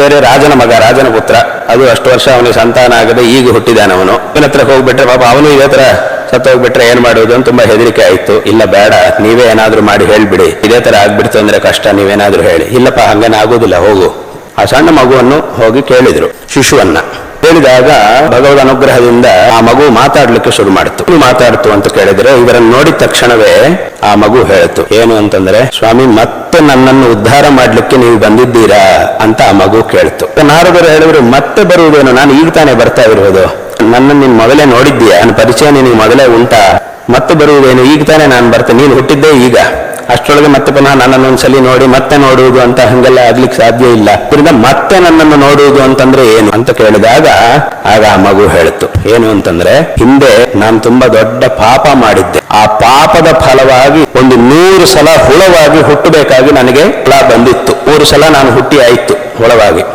ಬೇರೆ ರಾಜನ ಮಗ, ರಾಜನ ಪುತ್ರ. ಅದು ಅಷ್ಟು ವರ್ಷ ಅವನಿಗೆ ಸಂತಾನ ಆಗದೆ ಈಗ ಹುಟ್ಟಿದಾನೆ. ಅವನು ಇವನ ಹತ್ರ ಹೋಗ್ಬಿಟ್ರೆ ಪಾಪ ಅವನು ಇದೇ ತರ ಸತ್ತೋಗ್ಬಿಟ್ರೆ ಏನ್ ಮಾಡುವುದು ಅಂತ ತುಂಬಾ ಹೆದರಿಕೆ ಆಯ್ತು. ಇಲ್ಲ ಬೇಡ, ನೀವೇ ಏನಾದ್ರೂ ಮಾಡಿ ಹೇಳ್ಬಿಡಿ, ಇದೇ ತರ ಆಗ್ಬಿಡ್ತು ಅಂದ್ರೆ ಕಷ್ಟ, ನೀವೇನಾದ್ರೂ ಹೇಳಿ. ಇಲ್ಲಪ್ಪ ಹಂಗೇನ ಆಗೋದಿಲ್ಲ, ಹೋಗು. ಆ ಸಣ್ಣ ಮಗುವನ್ನು ಹೋಗಿ ಕೇಳಿದ್ರು, ಶಿಶುವನ್ನ ಕೇಳಿದಾಗ ಭಗವದ್ ಅನುಗ್ರಹದಿಂದ ಆ ಮಗು ಮಾತಾಡ್ಲಿಕ್ಕೆ ಶುರು ಮಾಡಿತು. ಮಾತಾಡ್ತು ಅಂತ ಕೇಳಿದ್ರೆ ಇವರನ್ನು ನೋಡಿದ ತಕ್ಷಣವೇ ಆ ಮಗು ಹೇಳ್ತು, ಏನು ಅಂತಂದ್ರೆ, ಸ್ವಾಮಿ ಮತ್ತೆ ನನ್ನನ್ನು ಉದ್ಧಾರ ಮಾಡ್ಲಿಕ್ಕೆ ನೀವು ಬಂದಿದ್ದೀರಾ ಅಂತ ಆ ಮಗು ಕೇಳ್ತು. ನಾರದರು ಹೇಳಿದ್ರು, ಮತ್ತೆ ಬರುವುದೇನು, ನಾನು ಈಗ ತಾನೇ ಬರ್ತಾ ಇರುವುದು, ನನ್ನನ್ನು ನೀನ್ ಮೊದಲೇ ನೋಡಿದ್ದೀಯಾ, ನನ್ನ ಪರಿಚಯ ನಿನಗೆ ಮೊದಲೇ ಉಂಟಾ, ಮತ್ತೆ ಬರುವುದೇನು, ಈಗ ತಾನೇ ನಾನು ಬರ್ತೇನೆ, ನೀನು ಹುಟ್ಟಿದ್ದೇ ಈಗ, ಅಷ್ಟರೊಳಗೆ ಮತ್ತೆ ಪುನಃ ನನ್ನನ್ನು ಒಂದ್ಸಲಿ ನೋಡಿ ಮತ್ತೆ ನೋಡುವುದು ಅಂತ ಹಂಗೆಲ್ಲ ಆಗ್ಲಿಕ್ಕೆ ಸಾಧ್ಯ ಇಲ್ಲ. ಇದರಿಂದ ಮತ್ತೆ ನನ್ನನ್ನು ನೋಡುವುದು ಅಂತಂದ್ರೆ ಏನು ಅಂತ ಕೇಳಿದಾಗ ಆಗ ಆ ಮಗು ಹೇಳಿತು, ಏನು ಅಂತಂದ್ರೆ, ಹಿಂದೆ ನಾನು ತುಂಬಾ ದೊಡ್ಡ ಪಾಪ ಮಾಡಿದ್ದೆ, ಆ ಪಾಪದ ಫಲವಾಗಿ ಒಂದು 100 ಸಲ ಹುಳವಾಗಿ ಹುಟ್ಟಬೇಕಾಗಿ ನನಗೆ ಫಲ ಬಂದಿತ್ತು. 3 ಸಲ ನಾನು ಹುಟ್ಟಿ ಆಯ್ತು ಹುಳವಾಗಿ.